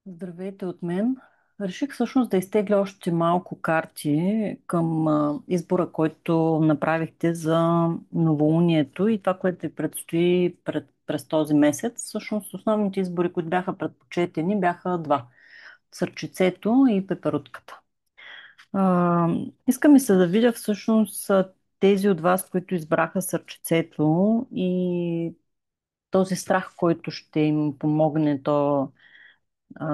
Здравейте от мен. Реших всъщност да изтегля още малко карти към избора, който направихте за новолунието и това, което ви предстои през този месец. Всъщност основните избори, които бяха предпочетени, бяха два. Сърчицето и пеперутката. А, Искам и се да видя всъщност тези от вас, които избраха сърчицето и този страх, който ще им помогне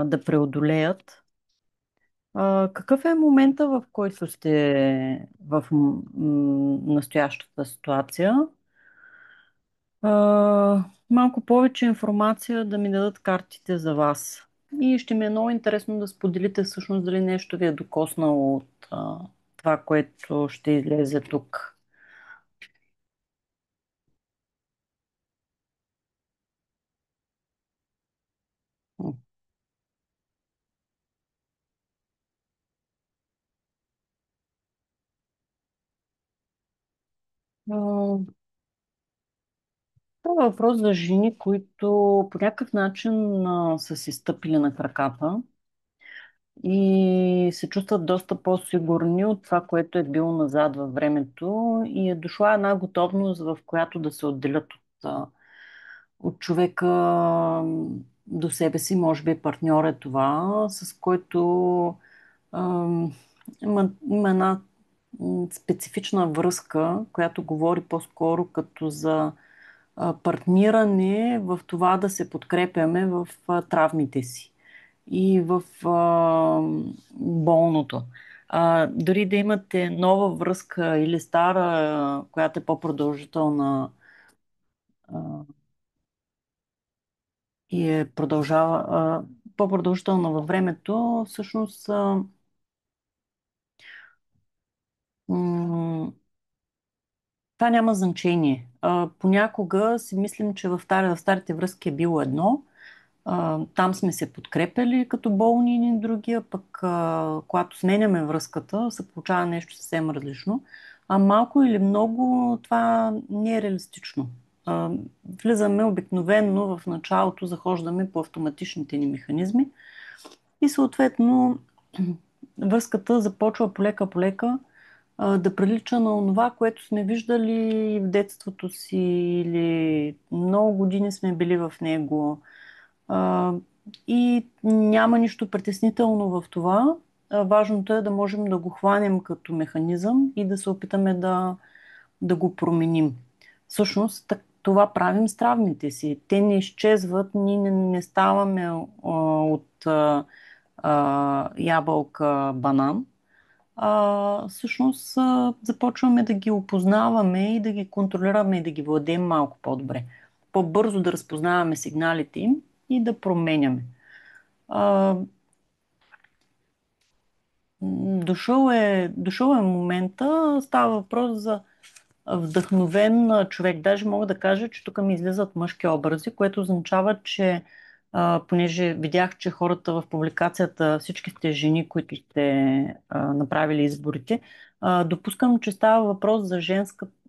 да преодолеят. Какъв е момента, в който сте в настоящата ситуация? Малко повече информация да ми дадат картите за вас. И ще ми е много интересно да споделите всъщност дали нещо ви е докоснало от това, което ще излезе тук. А, Това е въпрос за жени, които по някакъв начин са си стъпили на краката и се чувстват доста по-сигурни от това, което е било назад във времето и е дошла една готовност, в която да се отделят от човека до себе си, може би партньор е това, с който ам, има една специфична връзка, която говори по-скоро като за партниране в това да се подкрепяме в травмите си и в болното. Дори да имате нова връзка или стара, която е по-продължителна а, и по-продължителна във времето, всъщност м, това няма значение. Понякога си мислим, че в старите връзки е било едно. Там сме се подкрепили като болни и другия, пък когато сменяме връзката, се получава нещо съвсем различно. А малко или много това не е реалистично. А, Влизаме обикновенно в началото, захождаме по автоматичните ни механизми и съответно връзката започва полека да прилича на това, което сме виждали в детството си или много години сме били в него. А, и няма нищо притеснително в това. Важното е да можем да го хванем като механизъм и да се опитаме да го променим. Всъщност, това правим с травмите си. Те не изчезват, ние не ставаме от ябълка банан. Всъщност започваме да ги опознаваме и да ги контролираме и да ги владеем малко по-добре. По-бързо да разпознаваме сигналите им и да променяме. А, дошъл е момента, става въпрос за вдъхновен човек. Даже мога да кажа, че тук ми излизат мъжки образи, което означава, че понеже видях, че хората в публикацията, всичките жени, които сте направили изборите, допускам, че става въпрос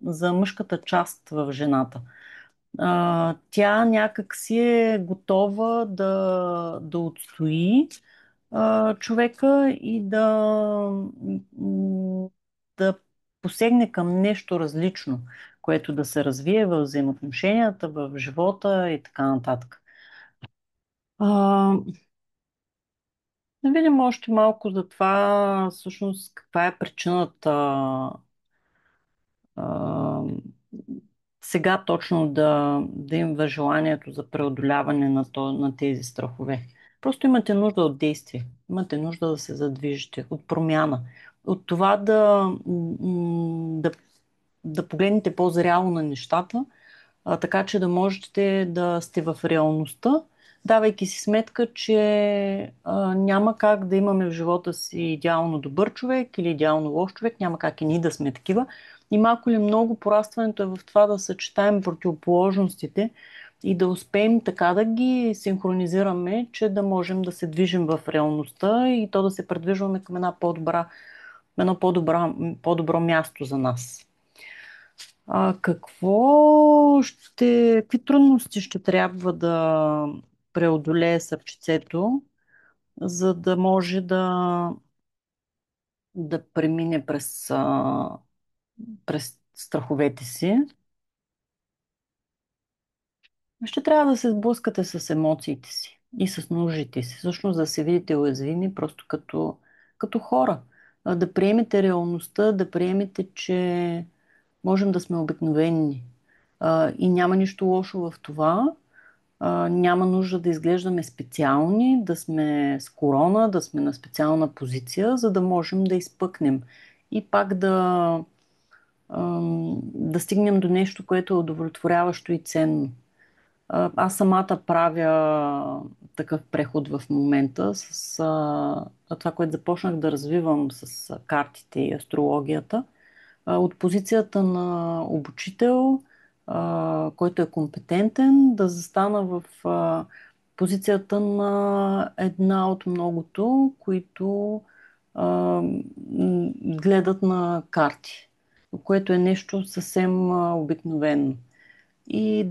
за мъжката част в жената. Тя някак си е готова да отстои човека и да посегне към нещо различно, което да се развие в взаимоотношенията, в живота и така нататък. А, да видим още малко за това, всъщност, каква е причината а, сега точно да имаме желанието за преодоляване на тези страхове. Просто имате нужда от действие, имате нужда да се задвижите, от промяна, от това да, да погледнете по-зряло на нещата, така че да можете да сте в реалността, давайки си сметка, че няма как да имаме в живота си идеално добър човек или идеално лош човек, няма как и ние да сме такива. И малко или много порастването е в това да съчетаем противоположностите и да успеем така да ги синхронизираме, че да можем да се движим в реалността и то да се предвижваме към по-добро място за нас. Какви трудности ще трябва да преодолее сърчицето, за да може да премине през страховете си. Ще трябва да се сблъскате с емоциите си и с нуждите си. Всъщност да се видите уязвими просто като хора. Да приемете реалността, да приемете, че можем да сме обикновени. И няма нищо лошо в това. Няма нужда да изглеждаме специални, да сме с корона, да сме на специална позиция, за да можем да изпъкнем. И пак да стигнем до нещо, което е удовлетворяващо и ценно. Аз самата правя такъв преход в момента с това, което започнах да развивам с картите и астрологията. От позицията на обучител, който е компетентен, да застана в позицията на една от многото, които гледат на карти, което е нещо съвсем обикновено. И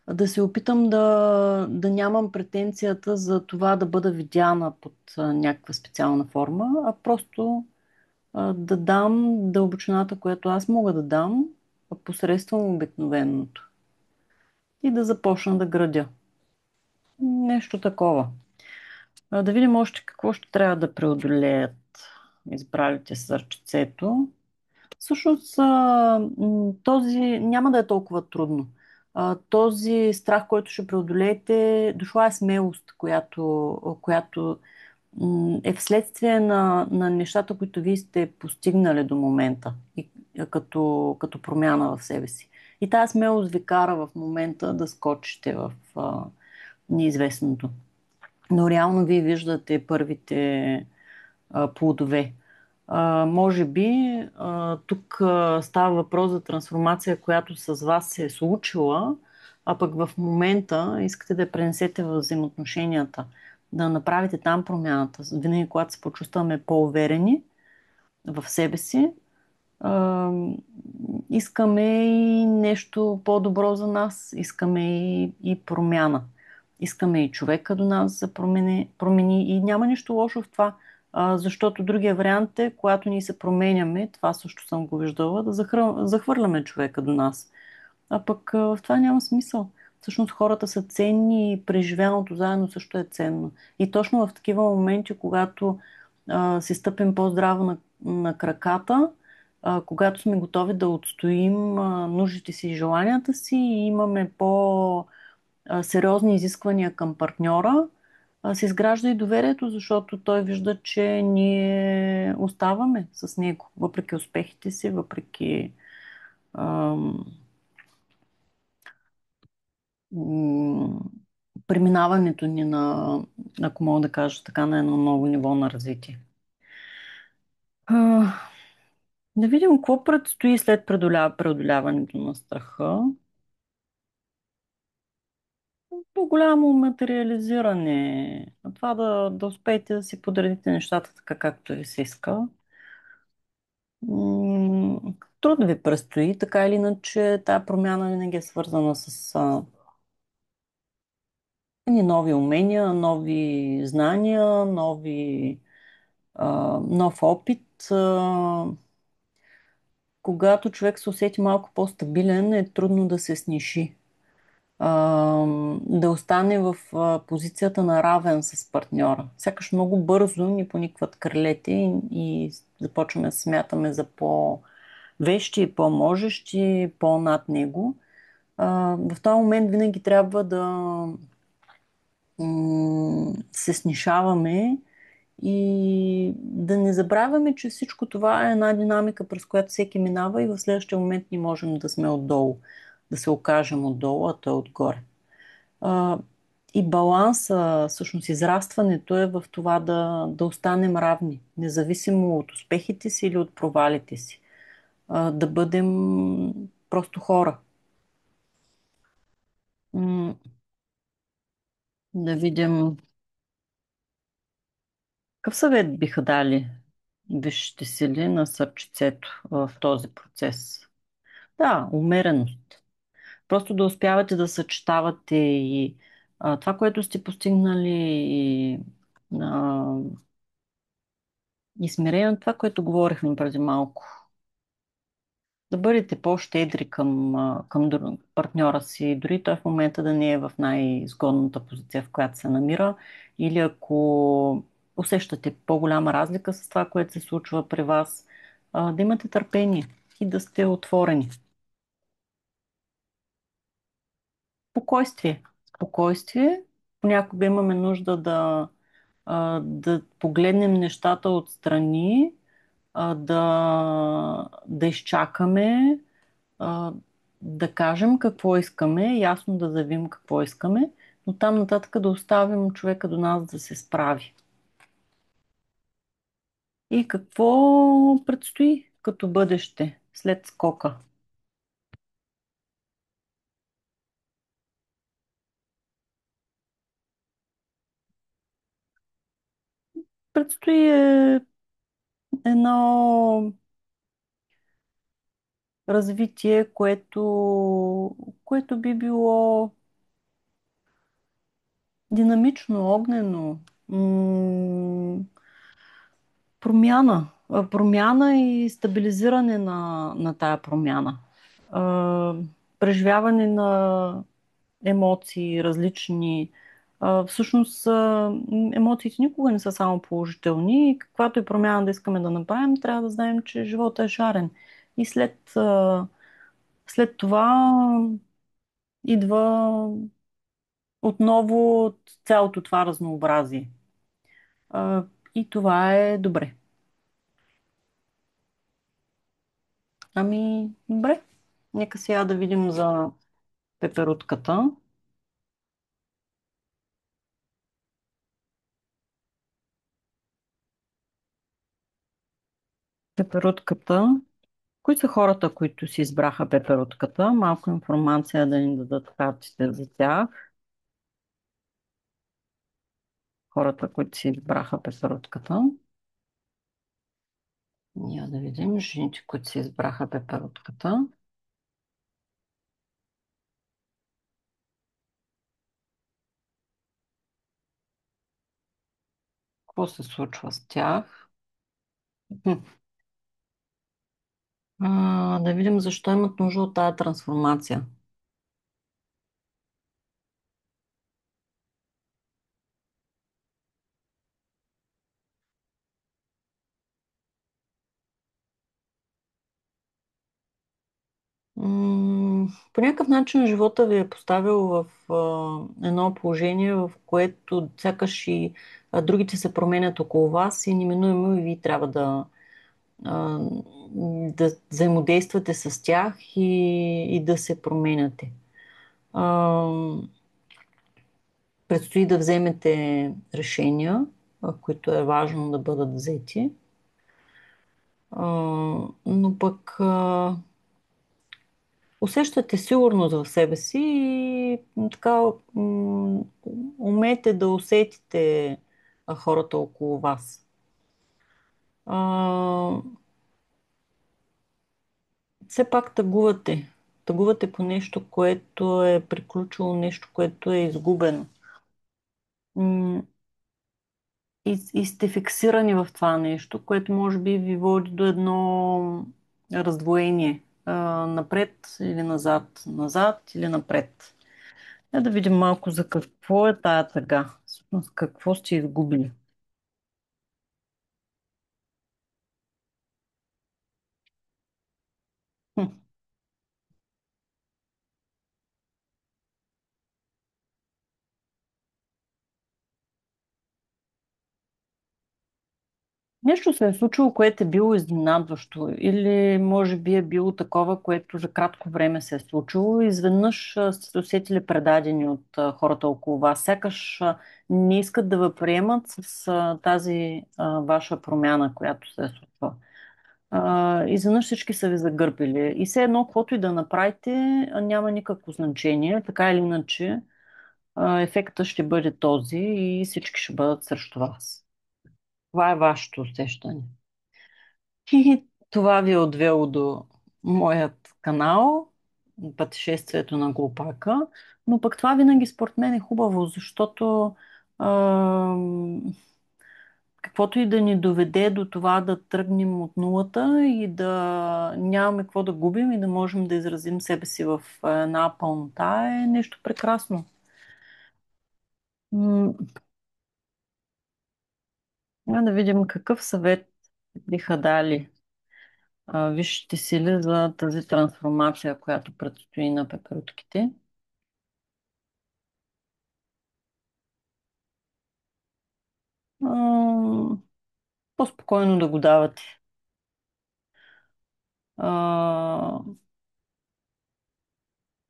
да се опитам да нямам претенцията за това да бъда видяна под някаква специална форма, а просто да дам дълбочината, която аз мога да дам, посредством обикновеното. И да започна да градя. Нещо такова. Да видим още какво ще трябва да преодолеят избралите сърчицето. Всъщност, този няма да е толкова трудно. Този страх, който ще преодолеете, дошла е смелост, която е вследствие на нещата, които вие сте постигнали до момента и, като промяна в себе си. И тази смелост ви кара в момента да скочите в неизвестното. Но реално вие виждате първите плодове. Може би тук става въпрос за трансформация, която с вас се е случила, а пък в момента искате да я пренесете в взаимоотношенията, да направите там промяната. Винаги, когато се почувстваме по-уверени в себе си, а, искаме и нещо по-добро за нас, искаме и промяна. Искаме и човека до нас да промени и няма нищо лошо в това, защото другия вариант е, когато ние се променяме, това също съм го виждала, да захвърляме човека до нас. А пък в това няма смисъл. Всъщност хората са ценни и преживяното заедно също е ценно. И точно в такива моменти, когато си стъпим по-здраво на краката, когато сме готови да отстоим нуждите си и желанията си и имаме по-сериозни изисквания към партньора, се изгражда и доверието, защото той вижда, че ние оставаме с него, въпреки успехите си, въпреки ам, м, преминаването ни ако мога да кажа така, на едно ново ниво на развитие. А, да видим какво предстои след преодоляването на страха. По-голямо материализиране. Това да успеете да си подредите нещата така, както ви се иска. Трудно ви предстои, така или иначе, тая промяна винаги е свързана с едни нови умения, нови знания, нов опит. Когато човек се усети малко по-стабилен, е трудно да се сниши. Да остане в позицията на равен с партньора. Сякаш много бързо ни поникват крилете и започваме да се смятаме за по-вещи, по-можещи, по-над него. В този момент винаги трябва да се снишаваме и да не забравяме, че всичко това е една динамика, през която всеки минава и в следващия момент ни можем да сме отдолу, да се окажем отдолу, а той отгоре. А, и баланса, всъщност израстването е в това да останем равни, независимо от успехите си или от провалите си. Да бъдем просто хора. М, Да видим какъв съвет биха дали висшите сили на сърчицето в този процес. Да, умереност. Просто да успявате да съчетавате и Това, което сте постигнали а, и смирение, това, което говорихме преди малко. Да бъдете по-щедри към партньора си, дори той в момента да не е в най-изгодната позиция, в която се намира, или ако усещате по-голяма разлика с това, което се случва при вас, да имате търпение и да сте отворени. Спокойствие. Спокойствие. Понякога имаме нужда да погледнем нещата отстрани, да изчакаме, а, да кажем какво искаме, ясно да заявим какво искаме, но там нататък да оставим човека до нас да се справи. И какво предстои като бъдеще след скока? Предстои едно развитие, което би било динамично, огнено, промяна. Промяна и стабилизиране на тая промяна. А, Преживяване на емоции различни. Всъщност, емоциите никога не са само положителни и каквато и промяна да искаме да направим, трябва да знаем, че живота е шарен. И след това идва отново цялото това разнообразие. И това е добре. Ами, добре. Нека сега да видим за пеперутката. Пеперутката. Кои са хората, които си избраха пеперутката? Малко информация да ни дадат картите за тях. Хората, които си избраха пеперутката. Я да видим жените, които си избраха пеперутката. Какво се случва с тях? Хм. Да видим защо имат нужда от тази трансформация. По някакъв начин живота ви е поставил в едно положение, в което сякаш и другите се променят около вас и неминуемо и вие трябва а, да взаимодействате с тях и да се променяте. А, Предстои да вземете решения, които е важно да бъдат взети, а, но пък усещате сигурност в себе си и така умеете да усетите хората около вас. А, Все пак тъгувате. Тъгувате по нещо, което е приключило, нещо, което е изгубено. М, и сте фиксирани в това нещо, което може би ви води до едно раздвоение. Напред или назад, назад или напред. Да видим малко за какво е тая тъга. Всъщност, какво сте изгубили. Хм. Нещо се е случило, което е било изненадващо или може би е било такова, което за кратко време се е случило и изведнъж сте се усетили предадени от хората около вас. Сякаш не искат да ви приемат с тази ваша промяна, която се е случила. Изведнъж всички са ви загърбили. И все едно, каквото и да направите, няма никакво значение. Така или иначе, ефектът ще бъде този и всички ще бъдат срещу вас. Това е вашето усещане. И това ви е отвело до моят канал. пътешествието на глупака, но пък това винаги според мен е хубаво, защото каквото и да ни доведе до това да тръгнем от нулата и да нямаме какво да губим и да можем да изразим себе си в една пълнота е нещо прекрасно. М, Да видим какъв съвет биха дали висшите сили за тази трансформация, която предстои на пеперутките. М, По-спокойно да го давате. А,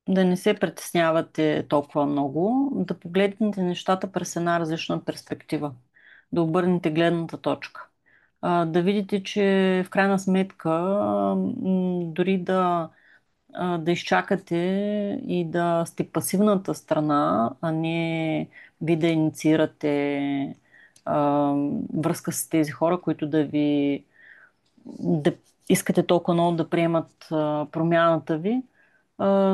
да не се притеснявате толкова много, да погледнете нещата през една различна перспектива, да обърнете гледната точка. Да видите, че в крайна сметка, дори да изчакате и да сте пасивната страна, а не ви да инициирате а, връзка с тези хора, които да искате толкова много да приемат промяната ви.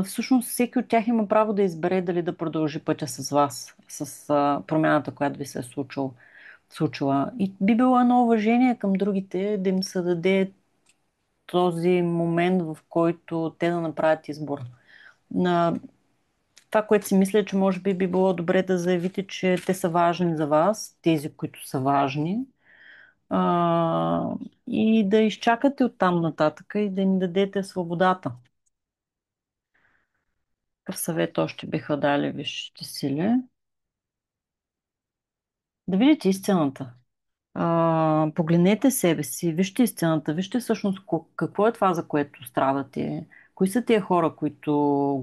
Всъщност всеки от тях има право да избере дали да продължи пътя с вас, с промяната, която ви се е случила. И би било едно уважение към другите да им се даде този момент, в който те да направят избор. На това, което си мисля, че може би било добре да заявите, че те са важни за вас, тези, които са важни, а, и да изчакате от там нататък и да им дадете свободата. Какъв съвет още биха дали висшите сили? Да видите истината. Погледнете себе си, вижте истината, вижте всъщност какво е това, за което страдате, кои са тия хора, които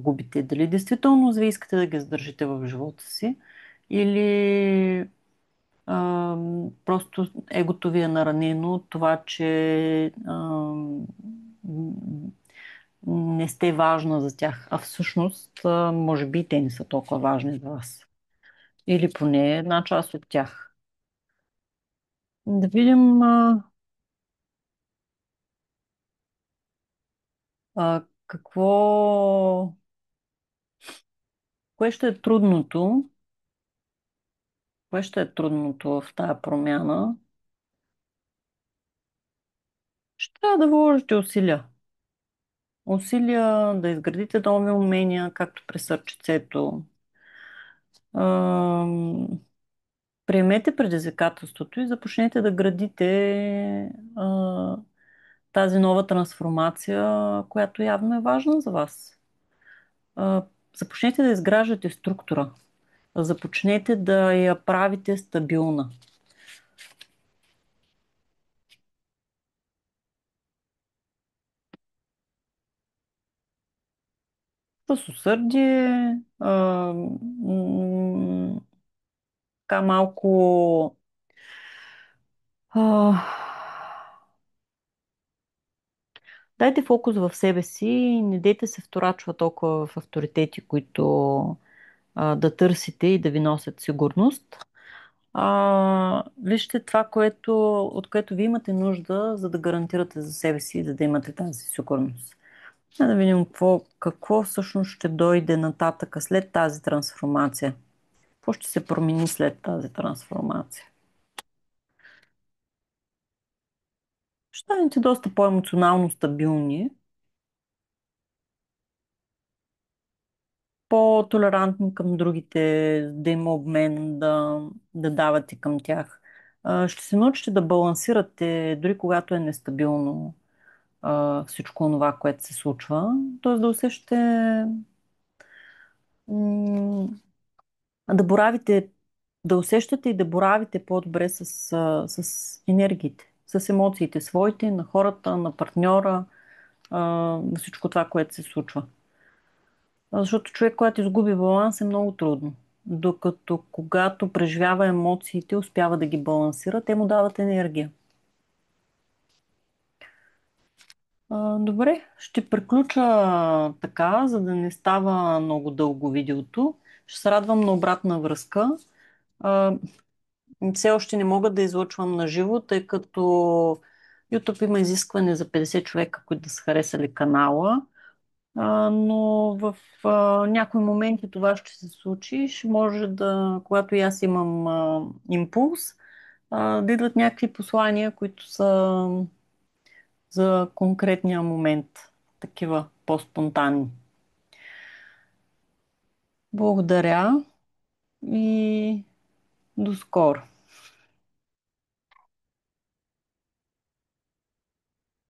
губите, дали действително вие искате да ги задържите в живота си или просто егото ви е наранено от това, че не сте важна за тях, а всъщност може би и те не са толкова важни за вас. Или поне една част от тях. Да видим какво, кое ще е трудното, кое ще е трудното в тая промяна. Ще трябва да вложите усилия. Усилия да изградите нови умения, както при сърчицето. Ам, Приемете предизвикателството и започнете да градите тази нова трансформация, която явно е важна за вас. А, Започнете да изграждате структура. Започнете да я правите стабилна. С усърдие, така малко а, дайте фокус в себе си и не дейте се вторачва толкова в авторитети, които да търсите и да ви носят сигурност. Вижте това, от което ви имате нужда, за да гарантирате за себе си и за да имате тази сигурност. Да видим какво всъщност ще дойде нататък след тази трансформация. Какво ще се промени след тази трансформация? Ще станете доста по-емоционално стабилни, по-толерантни към другите, да има обмен, да давате към тях. Ще се научите да балансирате, дори когато е нестабилно всичко това, което се случва. Т.е. да усещате, м, да боравите, да усещате и да боравите по-добре с енергиите, с емоциите своите, на хората, на партньора, на всичко това, което се случва. Защото човек, когато изгуби баланс, е много трудно. Докато когато преживява емоциите, успява да ги балансира, те му дават енергия. Добре, ще приключа така, за да не става много дълго видеото. Ще се радвам на обратна връзка. А, Все още не мога да излъчвам на живо, тъй като YouTube има изискване за 50 човека, които да са харесали канала. Но в някои моменти това ще се случи. Ще може да, когато и аз имам импулс, да идват някакви послания, които са за конкретния момент, такива по-спонтанни. Благодаря и до скоро.